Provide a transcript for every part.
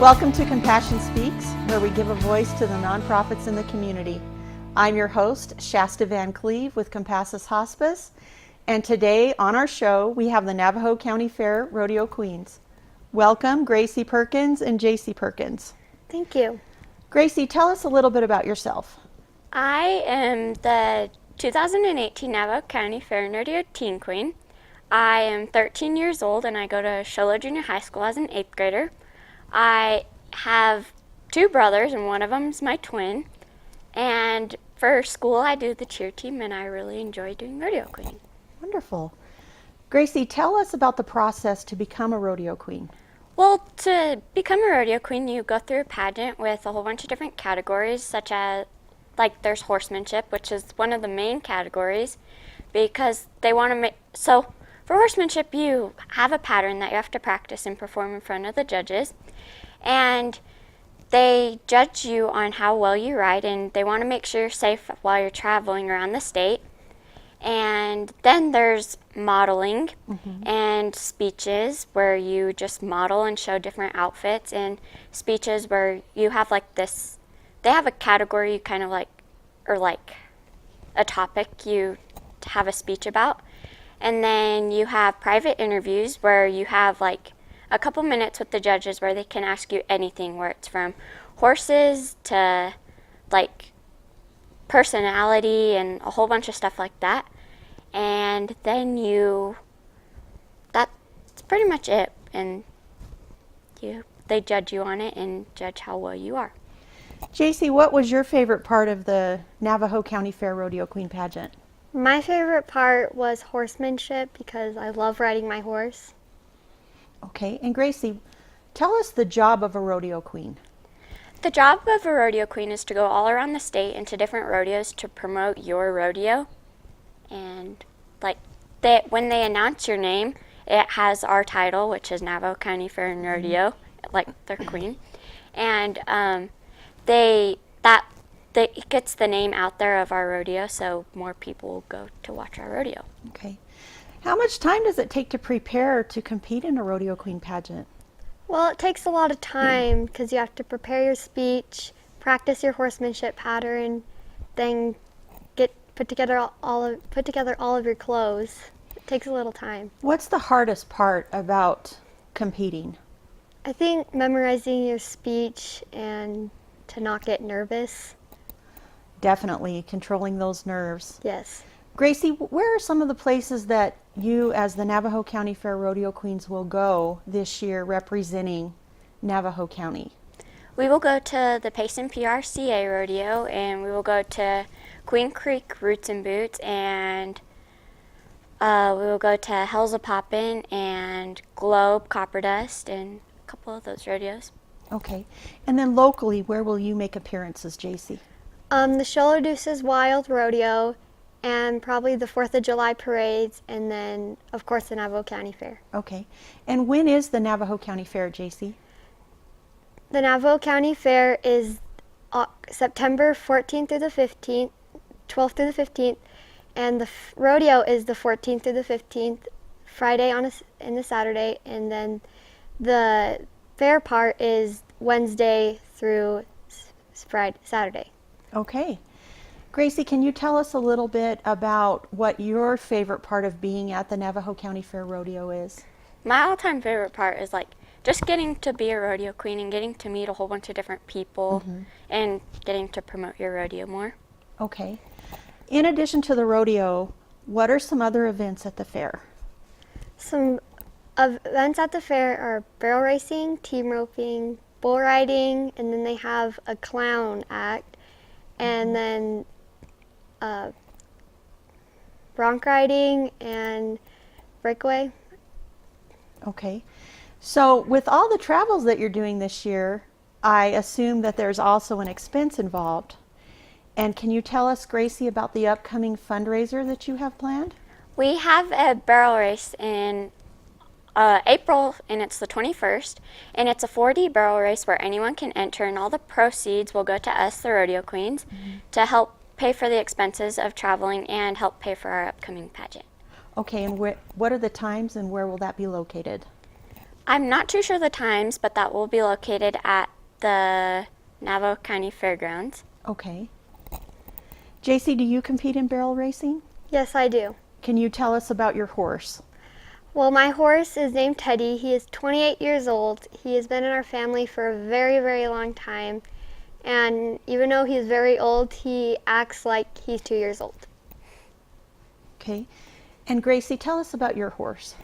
Welcome to Compassion Speaks, where we give a voice to the nonprofits in the community. I'm your host, Shasta Van Cleave with Compassus Hospice, and today on our show we have the Navajo County Fair Rodeo Queens. Welcome, Gracie Perkins and JC Perkins. Thank you. Gracie, tell us a little bit about yourself. I am the 2018 Navajo County Fair and Rodeo Teen Queen. I am 13 years old and I go to Sholo Junior High School as an 8th grader. I have 2 brothers and one of them is my twin. And for school I do the cheer team and I really enjoy doing rodeo queen. Wonderful. Gracie, tell us about the process to become a rodeo queen. Well, to become a rodeo queen, you go through a pageant with a whole bunch of different categories, such as, like, there's horsemanship, which is one of the main categories, because they want to make, so for horsemanship, you have a pattern that you have to practice and perform in front of the judges, and they judge you on how well you ride, and they want to make sure you're safe while you're traveling around the state. And then there's modeling and speeches where you just model and show different outfits, and speeches where you have like this, they have a category you kind of like, or like a topic you have a speech about. And then you have private interviews where you have like a couple minutes with the judges where they can ask you anything, where it's from horses to like personality and a whole bunch of stuff like that. And then that's pretty much it. And they judge you on it and judge how well you are. JC, what was your favorite part of the Navajo County Fair Rodeo Queen pageant? My favorite part was horsemanship because I love riding my horse. Okay, and Gracie, tell us the job of a rodeo queen. The job of a rodeo queen is to go all around the state and to different rodeos to promote your rodeo. And like when they announce your name, it has our title, which is Navajo County Fair and Rodeo, like the queen. And it gets the name out there of our rodeo, so more people will go to watch our rodeo. Okay. How much time does it take to prepare to compete in a rodeo queen pageant? Well, it takes a lot of time because you have to prepare your speech, practice your horsemanship pattern, then put together all of your clothes. It takes a little time. What's the hardest part about competing? I think memorizing your speech and to not get nervous. Definitely controlling those nerves. Yes. Gracie, where are some of the places that you as the Navajo County Fair Rodeo Queens will go this year representing Navajo County? We will go to the Payson PRCA Rodeo, and we will go to Queen Creek Roots and Boots, and we will go to Hell's a Poppin' and Globe Copper Dust and a couple of those rodeos. Okay. And then locally, where will you make appearances, JC? The Sholo Deuces Wild Rodeo and probably the 4th of July parades, and then, of course, the Navajo County Fair. Okay. And when is the Navajo County Fair, JC? The Navajo County Fair is September 14th through the 15th, 12th through the 15th, and the rodeo is the 14th through the 15th, Friday and the Saturday, and then the fair part is Wednesday through Saturday. Okay. Gracie, can you tell us a little bit about what your favorite part of being at the Navajo County Fair Rodeo is? My all-time favorite part is like just getting to be a rodeo queen and getting to meet a whole bunch of different people and getting to promote your rodeo more. Okay. In addition to the rodeo, what are some other events at the fair? Some events at the fair are barrel racing, team roping, bull riding, and then they have a clown act, and then bronc riding and breakaway. Okay. So with all the travels that you're doing this year, I assume that there's also an expense involved. And can you tell us, Gracie, about the upcoming fundraiser that you have planned? We have a barrel race in April, and it's the 21st, and it's a 4D barrel race where anyone can enter, and all the proceeds will go to us, the rodeo queens, to help pay for the expenses of traveling and help pay for our upcoming pageant. Okay, and what are the times and where will that be located? I'm not too sure the times, but that will be located at the Navajo County Fairgrounds. Okay. JC, do you compete in barrel racing? Yes, I do. Can you tell us about your horse? Well, my horse is named Teddy. He is 28 years old. He has been in our family for a very, very long time. And even though he's very old, he acts like he's 2 years old. Okay. And Gracie, tell us about your horse.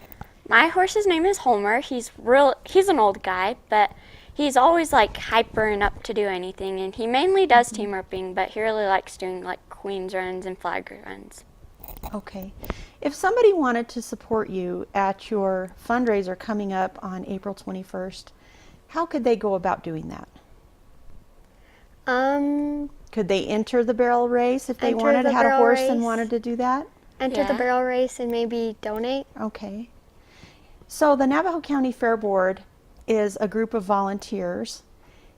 My horse's name is Homer. He's an old guy, but he's always like hyper and up to do anything, and he mainly does team roping, but he really likes doing like queens runs and flag runs. Okay. If somebody wanted to support you at your fundraiser coming up on April 21st, how could they go about doing that? Could they enter the barrel race if they Enter the had a barrel horse and race. wanted to do that? Enter the Yeah. barrel race and maybe donate. Okay. So the Navajo County Fair Board is a group of volunteers,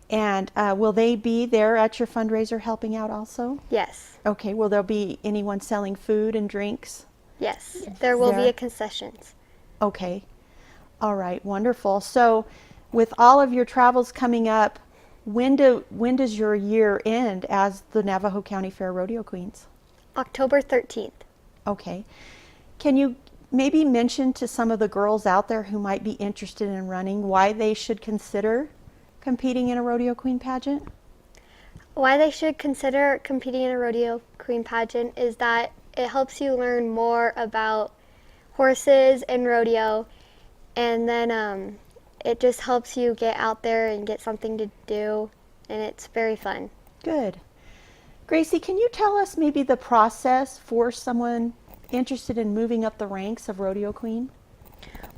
and will they be there at your fundraiser helping out also? Yes. Okay. Will there be anyone selling food and drinks? Yes. There will be There. a concessions. Okay. All right. Wonderful. So with all of your travels coming up, when does your year end as the Navajo County Fair Rodeo Queens? October 13th. Okay. Can you maybe mention to some of the girls out there who might be interested in running why they should consider competing in a rodeo queen pageant? Why they should consider competing in a rodeo queen pageant is that it helps you learn more about horses and rodeo, and then it just helps you get out there and get something to do, and it's very fun. Good. Gracie, can you tell us maybe the process for someone interested in moving up the ranks of rodeo queen?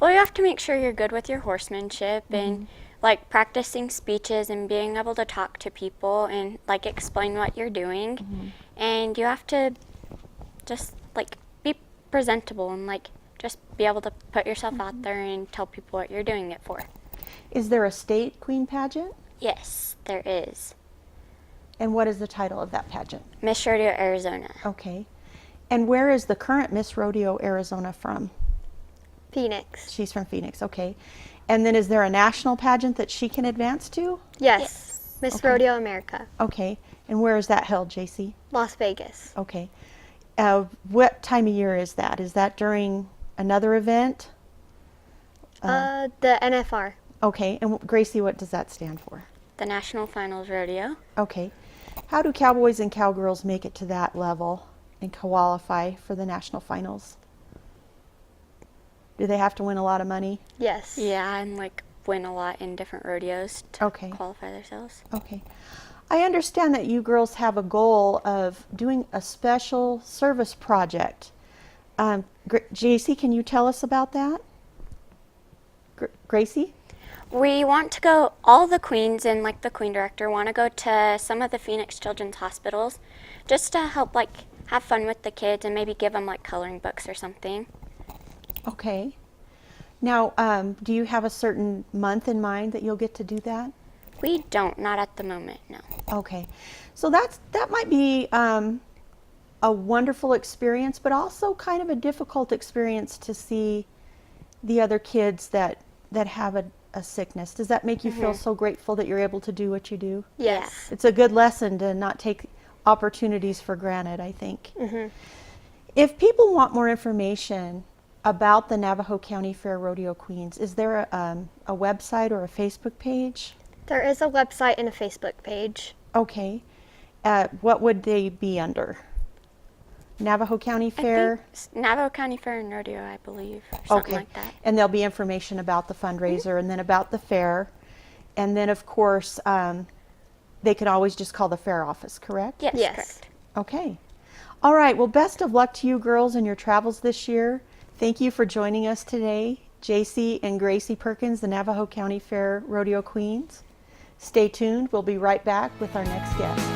Well, you have to make sure you're good with your horsemanship and like practicing speeches and being able to talk to people and like explain what you're doing. And you have to just like be presentable and like just be able to put yourself out there and tell people what you're doing it for. Is there a state queen pageant? Yes, there is. And what is the title of that pageant? Miss Rodeo, Arizona. Okay. And where is the current Miss Rodeo Arizona from? Phoenix. She's from Phoenix, okay. And then is there a national pageant that she can advance to? Yes. Miss Okay. Rodeo America. Okay. And where is that held, JC? Las Vegas. Okay. What time of year is that? Is that during another event? The NFR. Okay. And Gracie, what does that stand for? The National Finals Rodeo. Okay. How do cowboys and cowgirls make it to that level and qualify for the national finals? Do they have to win a lot of money? Yes. Yeah, and like win a lot in different rodeos to Okay. qualify themselves. Okay. I understand that you girls have a goal of doing a special service project. JC, can you tell us about that? Gracie? We want to go, all the queens and like the queen director want to go to some of the Phoenix Children's hospitals just to help like have fun with the kids and maybe give them like coloring books or something. Okay. Now, do you have a certain month in mind that you'll get to do that? We don't, not at the moment, no. Okay. So that might be a wonderful experience, but also kind of a difficult experience to see the other kids that have a sickness. Does that make you feel so grateful that you're able to do what you do? Yes. It's a good lesson to not take opportunities for granted, I think. If people want more information about the Navajo County Fair Rodeo Queens, is there a website or a Facebook page? There is a website and a Facebook page. Okay. What would they be under? Navajo County Fair? I think Navajo County Fair and Rodeo, I believe, or something like that. And there'll be information about the fundraiser and then about the fair. And then, of course, they can always just call the fair office, correct? Yes, Yes. correct. Okay. All right. Well, best of luck to you girls in your travels this year. Thank you for joining us today, JC and Gracie Perkins, the Navajo County Fair Rodeo Queens. Stay tuned. We'll be right back with our next guest.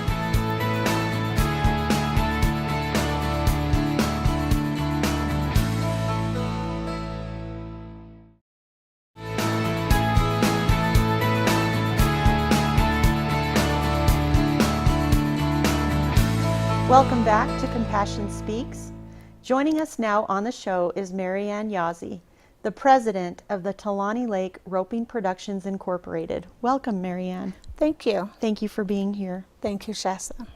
Welcome back to Compassion Speaks. Joining us now on the show is Marianne Yazzie, the the president of the Tolani Lake Roping Productions Incorporated. Welcome, Marianne. Thank you. Thank you for being here. Thank you, Shasta.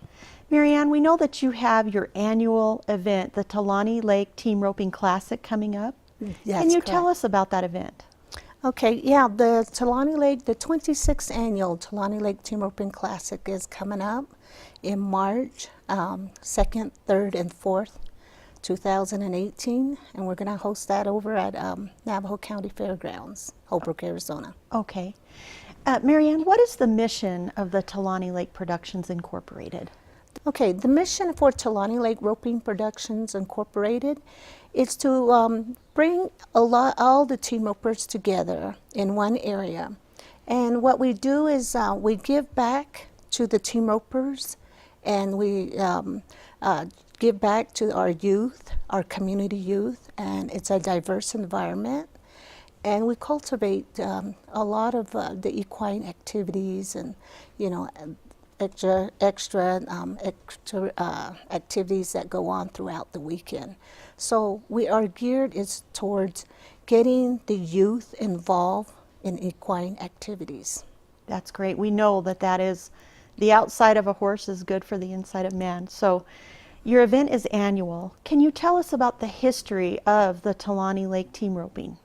Marianne, we know that you have your annual event, the Tolani Lake Team Roping Classic, coming up. Can you tell us about that event? Okay, yeah, the Tolani Lake, the 26th annual Tolani Lake Team Roping Classic is coming up in March 2nd, 3rd, and 4th, 2018, and we're going to host that over at Navajo County Fairgrounds, Holbrook, Arizona. Okay. Marianne, what is the mission of the Tolani Lake Productions Incorporated? Okay, the mission for Tolani Lake Roping Productions Incorporated is to bring all the team ropers together in one area. And what we do is we give back to the team ropers, and we give back to our youth, our community youth, and it's a diverse environment. And we cultivate a lot of the equine activities and, you know, extra activities that go on throughout the weekend. So we are geared towards getting the youth involved in equine activities. That's great. We know that that is, the outside of a horse is good for the inside of man. So your event is annual. Can you tell us about the history of the Tolani Lake Team Roping?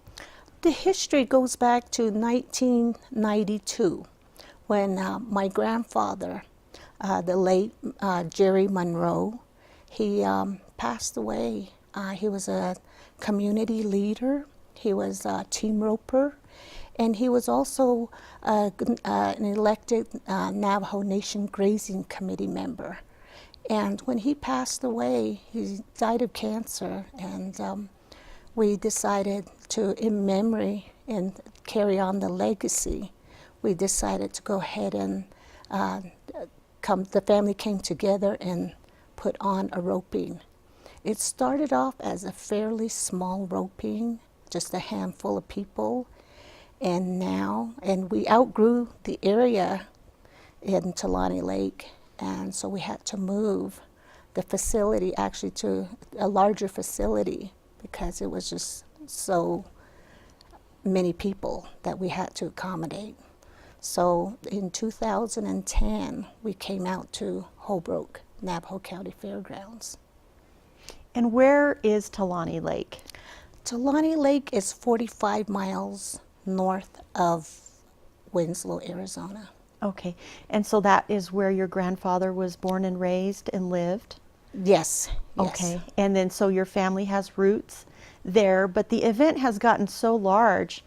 The history goes back to 1992 when my grandfather, the late Jerry Monroe, he passed away. He was a community leader. He was a team roper, and he was also an elected Navajo Nation Grazing Committee member. And when he passed away, he died of cancer, and we decided to, in memory and carry on the legacy, we decided to go ahead and the family came together and put on a roping. It started off as a fairly small roping, just a handful of people, and we outgrew the area in Tolani Lake, and so we had to move the facility actually to a larger facility because it was just so many people that we had to accommodate. So in 2010, we came out to Holbrook, Navajo County Fairgrounds. And where is Tolani Lake? Tolani Lake is 45 miles north of Winslow, Arizona. Okay. And so that is where your grandfather was born and raised and lived? Yes. Okay. And then so your family has roots there, but the event has gotten so large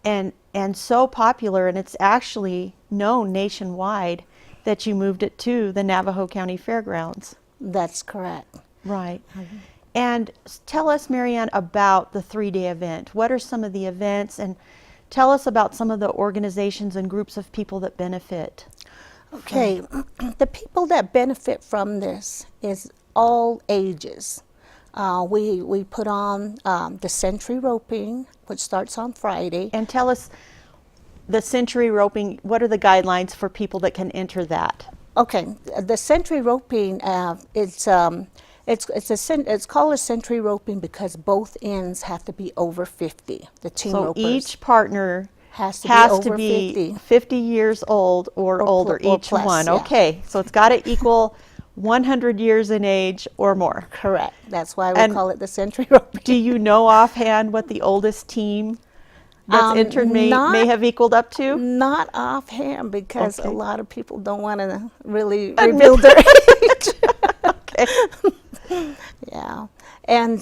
and so popular, and it's actually known nationwide that you moved it to the Navajo County Fairgrounds. That's correct. Right. Mm-hmm. And tell us, Marianne, about the 3-day event. What are some of the events, and tell us about some of the organizations and groups of people that benefit. Okay, the people that benefit from this is all ages. We put on the century roping, which starts on Friday. And tell us, the century roping, what are the guidelines for people that can enter that? Okay, the century roping, it's called a century roping because both ends have to be over 50. The team so ropers each partner has to to be 50 years old or older, or each plus, one. yeah. Okay, so it's got to equal 100 years in age or more. Correct. That's why we And call it the century roping. Do you know offhand what the oldest team that's entered may have equaled up to? Not offhand, because Okay. a lot of people don't want to really reveal their age. Okay. Yeah, and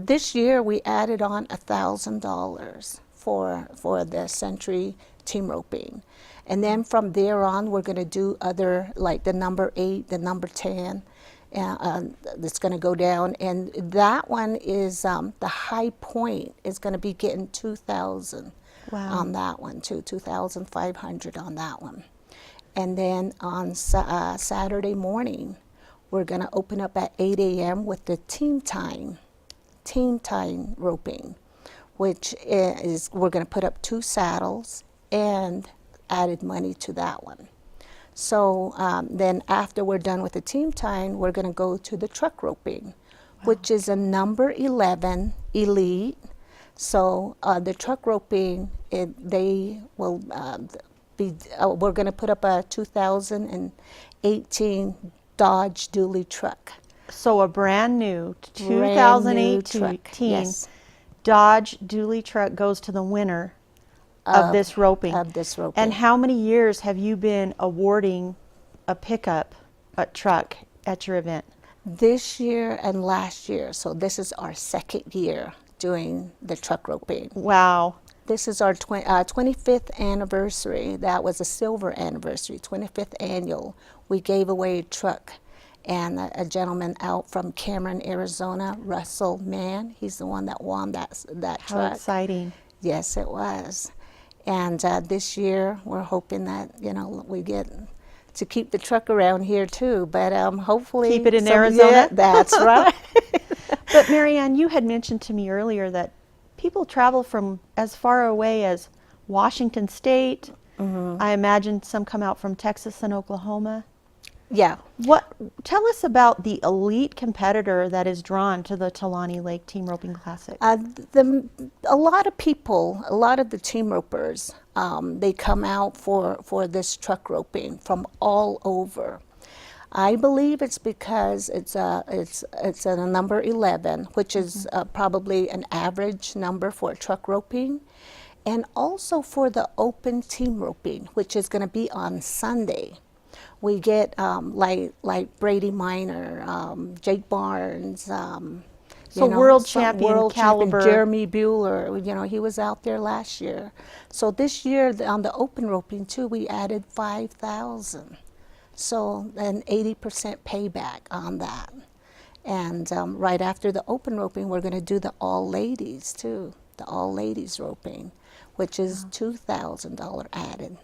this year we added on $1,000 for the century team roping, and then from there on we're going to do other, like the number 8, the number 10, that's going to go down, and that one is the high point is going to be getting 2,000 on that one too, 2,500 on that one, and then on Saturday morning we're going to open up at 8 a.m. with the team time roping, which is we're going to put up 2 saddles and added money to that one. So then after we're done with the team time, we're going to go to the truck roping, which is a number 11 elite. So the truck roping, they will be. We're going to put up a 2018 Dodge Dually truck. So a brand new Brand new 2018 truck, yes. Dodge Dually truck goes to the winner of this roping. Of this roping. And how many years have you been awarding a pickup, a truck at your event? This year and last year, so this is our second year doing the truck roping. Wow. This is our 25th anniversary. That was a silver anniversary, 25th annual. We gave away a truck, and a gentleman out from Cameron, Arizona, Russell Mann, he's the one that won that How truck. exciting. Yes, it was. And this year, we're hoping that, we get to keep the truck around here too, but hopefully Keep it in Arizona? Yeah, that's right. But Marianne, you had mentioned to me earlier that people travel from as far away as Washington State. I imagine some come out from Texas and Oklahoma. Yeah. Tell us about the elite competitor that is drawn to the Tolani Lake Team Roping Classic. A lot of people, a lot of the team ropers, they come out for this truck roping from all over. I believe it's because it's a number 11, which is probably an average number for truck roping, and also for the open team roping, which is going to be on Sunday. We get like Brady Minor, Jake Barnes, So world champion caliber. Jeremy Bueller, he was out there last year. So this year on the open roping too, we added 5,000. So an 80% payback on that. And right after the open roping, we're going to do the all ladies too, the all ladies roping, which is $2,000 added.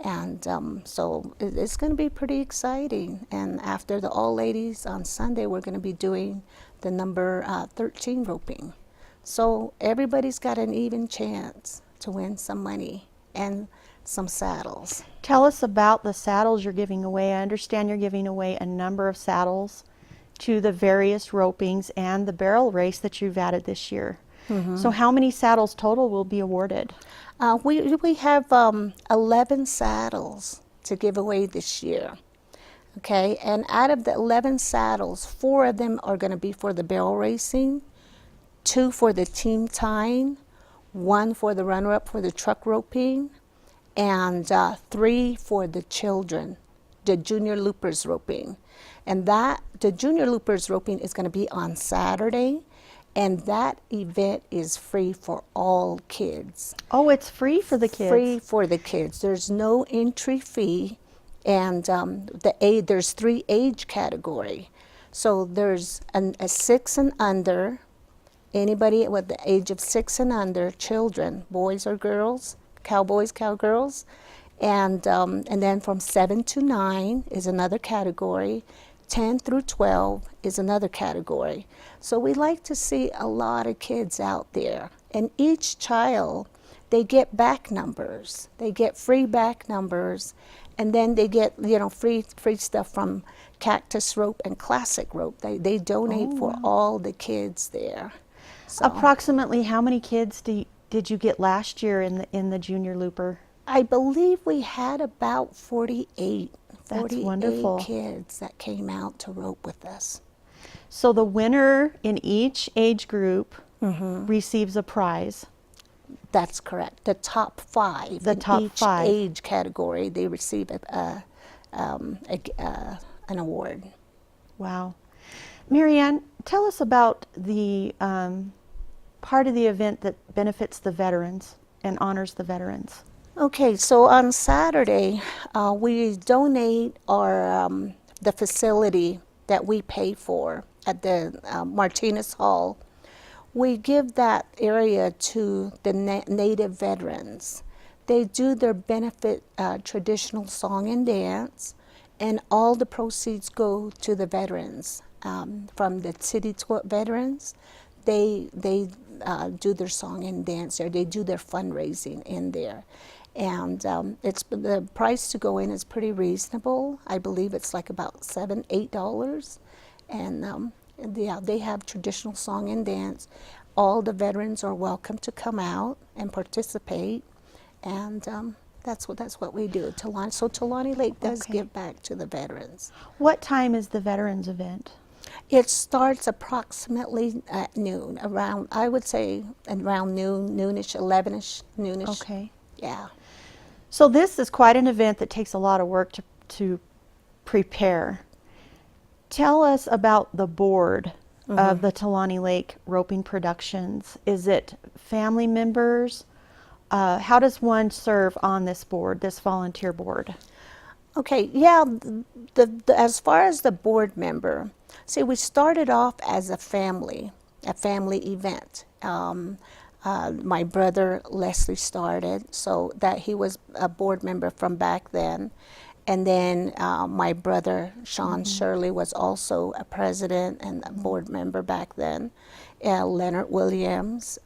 And so it's going to be pretty exciting. And after the all ladies on Sunday, we're going to be doing the number 13 roping. So everybody's got an even chance to win some money and some saddles. Tell us about the saddles you're giving away. I understand you're giving away a number of saddles to the various ropings and the barrel race that you've added this year. So how many saddles total will be awarded? We have 11 saddles to give away this year. Okay, and out of the 11 saddles, 4 of them are going to be for the barrel racing, 2 for the team tying, 1 for the runner-up for the truck roping, and 3 for the children, the junior loopers roping. And the junior loopers roping is going to be on Saturday, and that event is free for all kids. Oh, it's free for the kids. Free for the kids. There's no entry fee, and there's 3 age category. So there's a 6 and under, anybody with the age of 6 and under, children, boys or girls, cowboys, cowgirls, and then from 7 to 9 is another category. 10 through 12 is another category. So we like to see a lot of kids out there. And each child, they get back numbers. They get free back numbers. And then they get, free stuff from Cactus Rope and Classic Rope. They donate for all the kids there. So Approximately how many kids did you get last year in the junior looper? I believe we had about 48 That's wonderful. kids that came out to rope with us. So the winner in each age group receives a prize. That's correct. The top 5 The in top each 5. age category, they receive an award. Wow. Marianne, tell us about the part of the event that benefits the veterans and honors the veterans. Okay, so on Saturday, we donate the facility that we pay for at the Martinez Hall. We give that area to the Native veterans. They do their benefit traditional song and dance, and all the proceeds go to the veterans. From the city veterans, they do their song and dance there. They do their fundraising in there. And the price to go in is pretty reasonable. I believe it's like about $7, $8. And they have traditional song and dance. all the veterans are welcome to come out and participate, and that's what we do. So Tolani Lake does Okay. give back to the veterans. What time is the veterans event? It starts approximately at noon, around, I would say around noon, noonish, 11ish, noonish. Okay. Yeah. So this is quite an event that takes a lot of work to prepare. Tell us about the board of the Tolani Lake Roping Productions. Is it family members? How does one serve on this board, this volunteer board? Okay, yeah, as far as the board member, see, we started off as a family event. My brother Leslie started, so that he was a board member from back then. And then my brother Sean Shirley was also a president and a board member back then. Leonard Williams,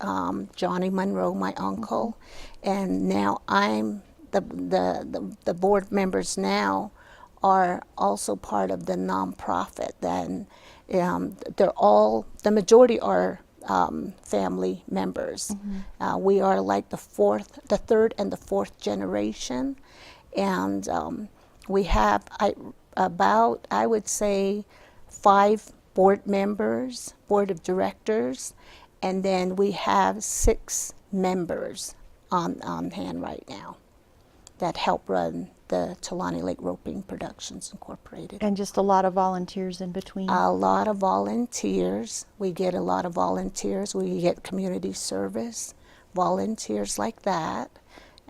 Johnny Monroe, my uncle, and now I'm the board members now are also part of the nonprofit. Then they're all, the majority are family members. We are like the third and the fourth generation, and we have I would say 5 board members, board of directors, and then we have 6 members on hand right now that help run the Tolani Lake Roping Productions Incorporated. And just a lot of volunteers in between. A lot of volunteers. We get a lot of volunteers. We get community service volunteers like that.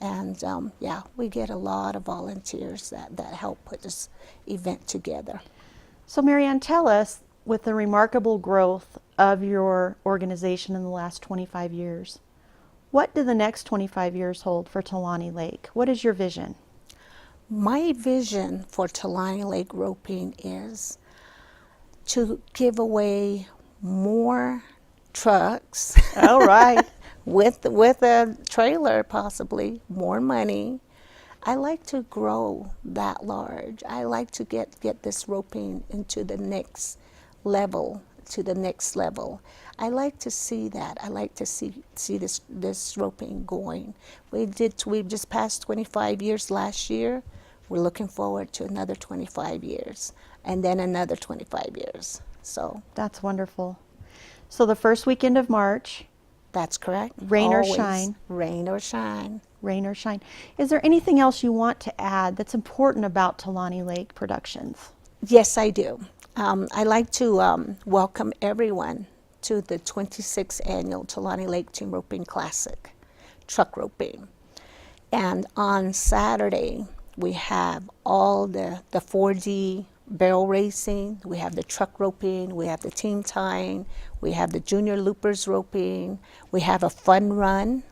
And yeah, we get a lot of volunteers that help put this event together. So Marianne, tell us, with the remarkable growth of your organization in the last 25 years, what do the next 25 years hold for Tolani Lake? What is your vision? My vision for Tolani Lake Roping is to give away more trucks. All right. with a trailer, possibly more money. I like to grow that large. I like to get this roping into the next level, I like to see that. I like to see this roping going. We've just passed 25 years last year. We're looking forward to another 25 years, and then another 25 years. So That's wonderful. So the first weekend of March, that's correct. Rain or Always. shine. Rain or shine. rain or shine. Is there anything else you want to add that's important about Tolani Lake Productions? Yes, I do. I'd like to welcome everyone to the 26th annual Tolani Lake Team Roping Classic, truck roping. And on Saturday, we have all the 4D barrel racing, we have the truck roping, we have the team tying, we have the junior loopers roping, we have a fun run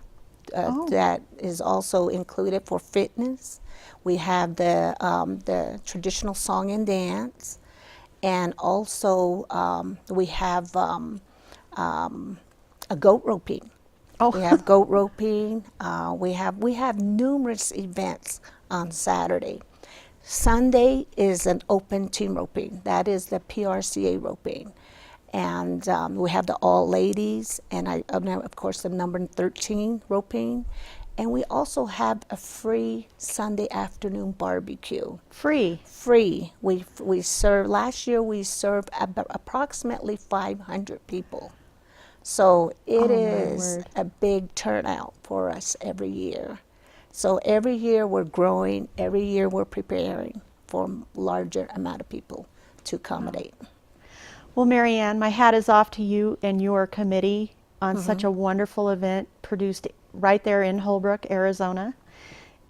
that is also included for fitness. We have the traditional song and dance, and also we have a goat roping. Oh. We have goat roping. We have numerous events on Saturday. Sunday is an open team roping. That is the PRCA roping. And we have the all ladies, and of course the number 13 roping. And we also have a free Sunday afternoon barbecue. Free. Free. We serve, last year we served approximately 500 people. So it is a big turnout for us every year. So every year we're growing, every year we're preparing for a larger amount of people to accommodate. Well, Marianne, my hat is off to you and your committee on such a wonderful event produced right there in Holbrook, Arizona.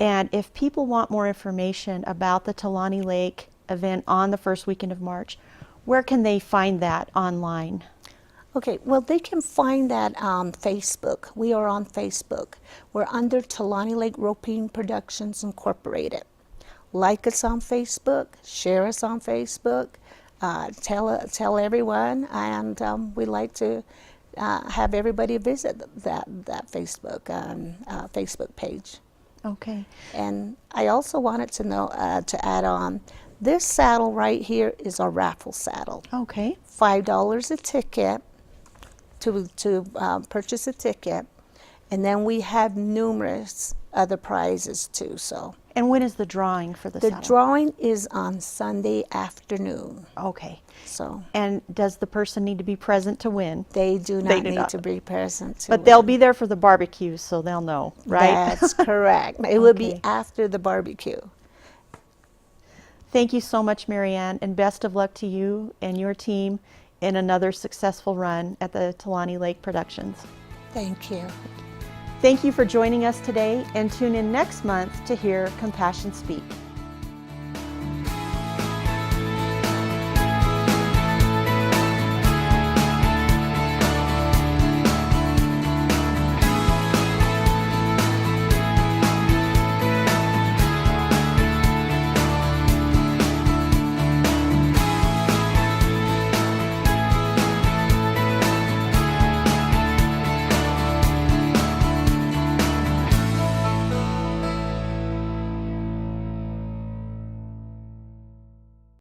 And if people want more information about the Tolani Lake event on the first weekend of March, where can they find that online? Okay, well, they can find that on Facebook. We are on Facebook. We're under Tolani Lake Roping Productions Incorporated. Like us on Facebook, share us on Facebook, tell everyone, and we like to have everybody visit that Facebook page. Okay. And I also wanted to know to add on, this saddle right here is our raffle saddle. Okay. $5 a ticket to purchase a ticket, and then we have numerous other prizes too. So And when is the drawing for the the saddle? drawing is on Sunday afternoon. Okay. So And does the person need to be present to win? they do They not do need not. to be present. To But they'll win. be there for the barbecue, so they'll know, right? That's correct. It will be Okay. after the barbecue. Thank you so much, Marianne, and best of luck to you and your team in another successful run at the Tolani Lake Productions. Thank you. Thank you for joining us today, and tune in next month to hear Compassion Speak.